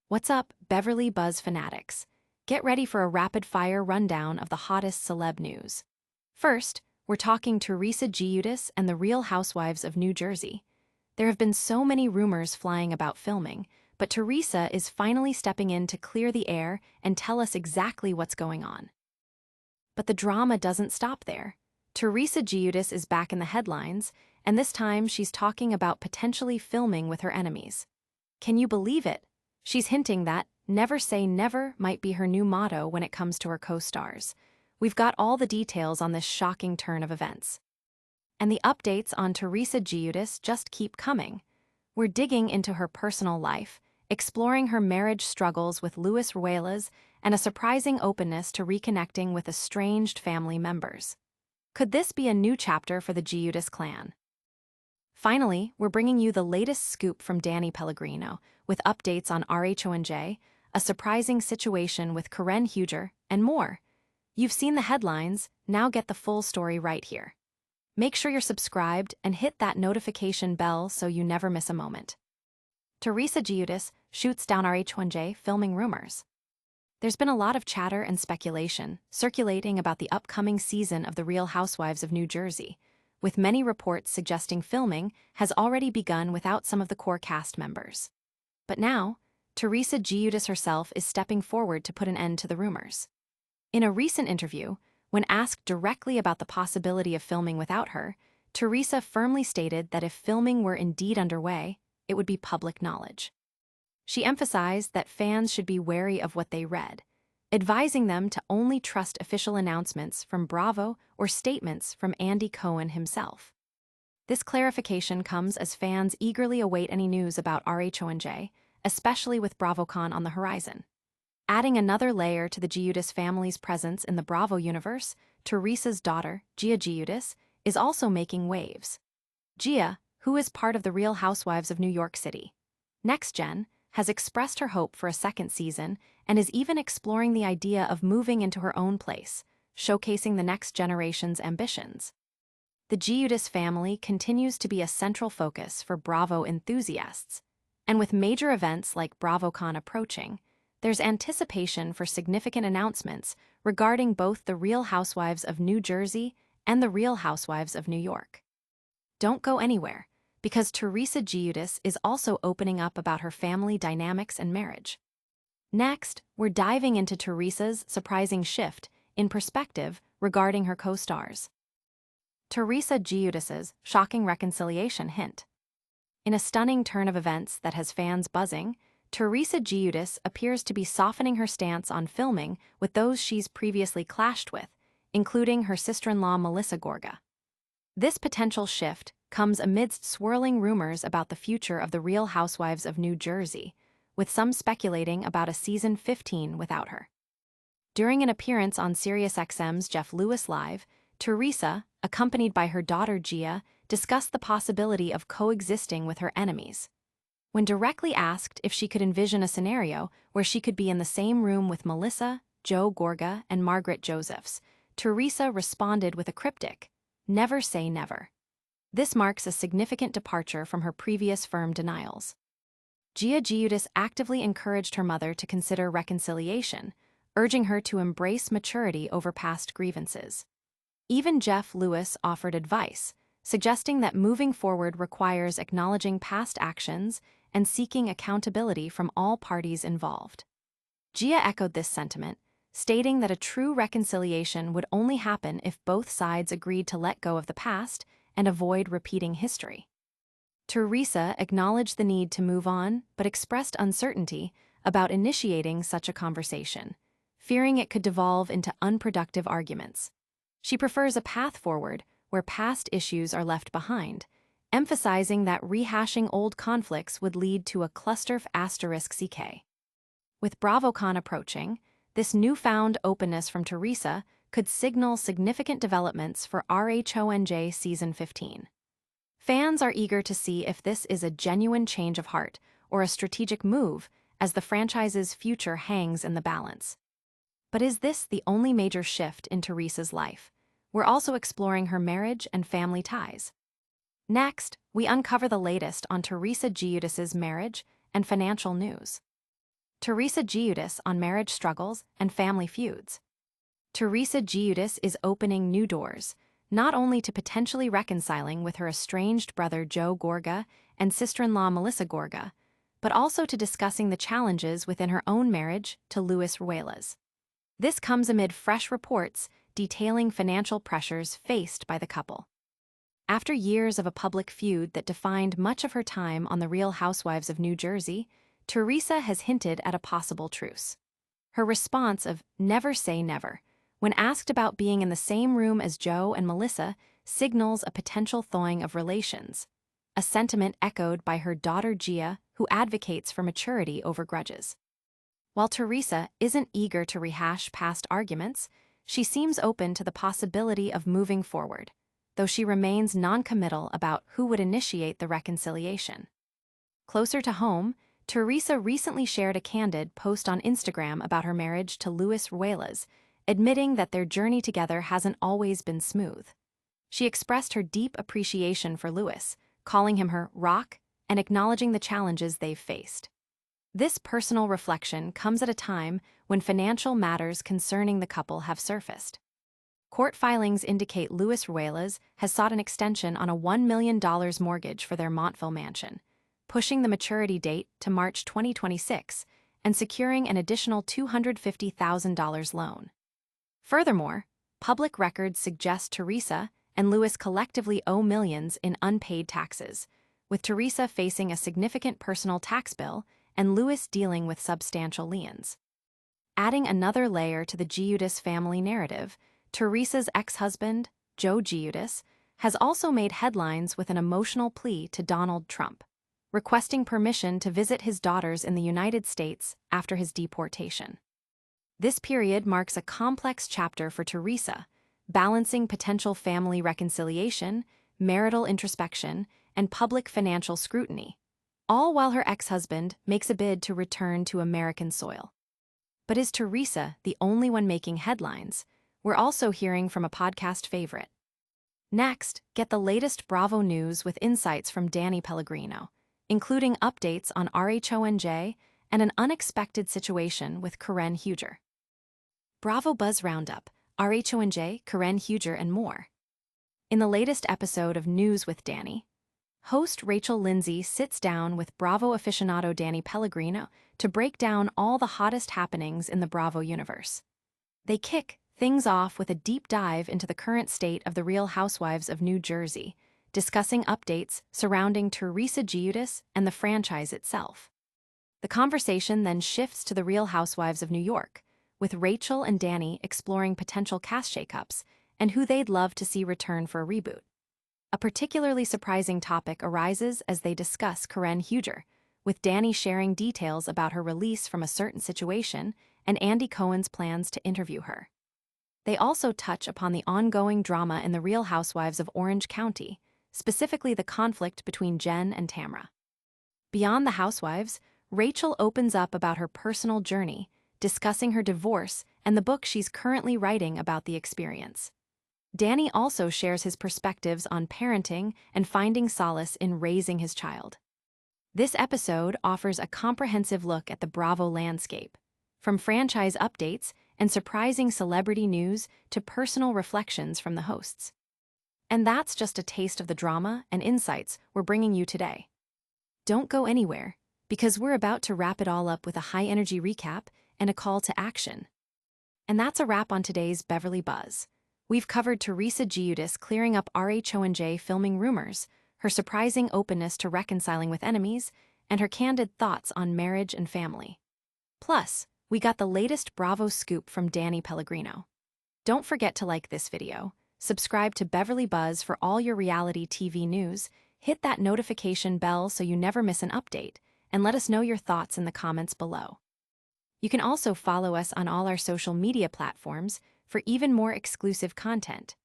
What's up, Beverly Buzz fanatics? Get ready for a rapid-fire rundown of the hottest celeb news. First, we're talking Teresa Giudice and the Real Housewives of New Jersey. There have been so many rumors flying about filming, but Teresa is finally stepping in to clear the air and tell us exactly what's going on. But the drama doesn't stop there. Teresa Giudice is back in the headlines, and this time she's talking about potentially filming with her enemies. Can you believe it? She's hinting that "never say never" might be her new motto when it comes to her co-stars. We've got all the details on this shocking turn of events. And the updates on Teresa Giudice just keep coming. We're digging into her personal life, exploring her marriage struggles with Luis Ruelas, and a surprising openness to reconnecting with estranged family members. Could this be a new chapter for the Giudice clan? Finally, we're bringing you the latest scoop from Danny Pellegrino, with updates on RHONJ, a surprising situation with Huger, and more. You've seen the headlines, now get the full story right here. Make sure you're subscribed and hit that notification bell so you never miss a moment. Teresa Giudice shoots down RHONJ filming rumors. There's been a lot of chatter and speculation circulating about the upcoming season of The Real Housewives of New Jersey, with many reports suggesting filming has already begun without some of the core cast members. But now, Teresa Giudice herself is stepping forward to put an end to the rumors. In a recent interview, when asked directly about the possibility of filming without her, Teresa firmly stated that if filming were indeed underway, it would be public knowledge. She emphasized that fans should be wary of what they read, advising them to only trust official announcements from Bravo or statements from Andy Cohen himself. This clarification comes as fans eagerly await any news about RHONJ, especially with BravoCon on the horizon. Adding another layer to the Giudice family's presence in the Bravo universe, Teresa's daughter, Gia Giudice, is also making waves. Gia, who is part of the Real Housewives of New York City, Next Gen, has expressed her hope for a second season and is even exploring the idea of moving into her own place, showcasing the next generation's ambitions. The Giudice family continues to be a central focus for Bravo enthusiasts, and with major events like BravoCon approaching, there's anticipation for significant announcements regarding both the Real Housewives of New Jersey and the Real Housewives of New York. Don't go anywhere, because Teresa Giudice is also opening up about her family dynamics and marriage. Next, we're diving into Teresa's surprising shift in perspective regarding her co-stars. Teresa Giudice's shocking reconciliation hint. In a stunning turn of events that has fans buzzing, Teresa Giudice appears to be softening her stance on filming with those she's previously clashed with, including her sister-in-law Melissa Gorga. This potential shift comes amidst swirling rumors about the future of the Real Housewives of New Jersey, with some speculating about a season 15 without her. During an appearance on SiriusXM's Jeff Lewis Live, Teresa, accompanied by her daughter Gia, discussed the possibility of coexisting with her enemies. When directly asked if she could envision a scenario where she could be in the same room with Melissa, Joe Gorga, and Margaret Josephs, Teresa responded with a cryptic, "Never say never." This marks a significant departure from her previous firm denials. Gia Giudice actively encouraged her mother to consider reconciliation, urging her to embrace maturity over past grievances. Even Jeff Lewis offered advice, suggesting that moving forward requires acknowledging past actions and seeking accountability from all parties involved. Gia echoed this sentiment, stating that a true reconciliation would only happen if both sides agreed to let go of the past and avoid repeating history. Teresa acknowledged the need to move on, but expressed uncertainty about initiating such a conversation, fearing it could devolve into unproductive arguments. She prefers a path forward where past issues are left behind, emphasizing that rehashing old conflicts would lead to a cluster *CK. With BravoCon approaching, this newfound openness from Teresa could signal significant developments for RHONJ Season 15. Fans are eager to see if this is a genuine change of heart or a strategic move, as the franchise's future hangs in the balance. But is this the only major shift in Teresa's life? We're also exploring her marriage and family ties. Next, we uncover the latest on Teresa Giudice's marriage and financial news. Teresa Giudice on marriage struggles and family feuds. Teresa Giudice is opening new doors, not only to potentially reconciling with her estranged brother Joe Gorga and sister-in-law Melissa Gorga, but also to discussing the challenges within her own marriage to Luis Ruelas. This comes amid fresh reports detailing financial pressures faced by the couple. After years of a public feud that defined much of her time on The Real Housewives of New Jersey, Teresa has hinted at a possible truce. Her response of "never say never" when asked about being in the same room as Joe and Melissa signals a potential thawing of relations, a sentiment echoed by her daughter Gia, who advocates for maturity over grudges. While Teresa isn't eager to rehash past arguments, she seems open to the possibility of moving forward, though she remains non-committal about who would initiate the reconciliation. Closer to home, Teresa recently shared a candid post on Instagram about her marriage to Luis Ruelas, admitting that their journey together hasn't always been smooth. She expressed her deep appreciation for Luis, calling him her rock and acknowledging the challenges they've faced. This personal reflection comes at a time when financial matters concerning the couple have surfaced. Court filings indicate Luis Ruelas has sought an extension on a $1 million mortgage for their Montville mansion, pushing the maturity date to March 2026 and securing an additional $250,000 loan. Furthermore, public records suggest Teresa and Luis collectively owe millions in unpaid taxes, with Teresa facing a significant personal tax bill and Luis dealing with substantial liens. Adding another layer to the Giudice family narrative, Teresa's ex-husband, Joe Giudice, has also made headlines with an emotional plea to Donald Trump, requesting permission to visit his daughters in the United States after his deportation. This period marks a complex chapter for Teresa, balancing potential family reconciliation, marital introspection, and public financial scrutiny, all while her ex-husband makes a bid to return to American soil. But is Teresa the only one making headlines? We're also hearing from a podcast favorite. Next, get the latest Bravo news with insights from Danny Pellegrino, including updates on RHONJ and an unexpected situation with Karen Huger. Bravo Buzz Roundup, RHONJ, Karen Huger, and more. In the latest episode of News with Danny, host Rachel Lindsay sits down with Bravo aficionado Danny Pellegrino to break down all the hottest happenings in the Bravo universe. They kick things off with a deep dive into the current state of The Real Housewives of New Jersey, discussing updates surrounding Teresa Giudice and the franchise itself. The conversation then shifts to The Real Housewives of New York, with Rachel and Danny exploring potential cast shakeups and who they'd love to see return for a reboot. A particularly surprising topic arises as they discuss Karen Huger, with Danny sharing details about her release from a certain situation and Andy Cohen's plans to interview her. They also touch upon the ongoing drama in The Real Housewives of Orange County, specifically the conflict between Jen and Tamra. Beyond the housewives, Rachel opens up about her personal journey, discussing her divorce and the book she's currently writing about the experience. Danny also shares his perspectives on parenting and finding solace in raising his child. This episode offers a comprehensive look at the Bravo landscape, from franchise updates and surprising celebrity news to personal reflections from the hosts. And that's just a taste of the drama and insights we're bringing you today. Don't go anywhere, because we're about to wrap it all up with a high-energy recap and a call to action. And that's a wrap on today's Beverly Buzz. We've covered Teresa Giudice clearing up RHONJ filming rumors, her surprising openness to reconciling with enemies, and her candid thoughts on marriage and family. Plus, we got the latest Bravo scoop from Danny Pellegrino. Don't forget to like this video, subscribe to Beverly Buzz for all your reality TV news, hit that notification bell so you never miss an update, and let us know your thoughts in the comments below. You can also follow us on all our social media platforms for even more exclusive content.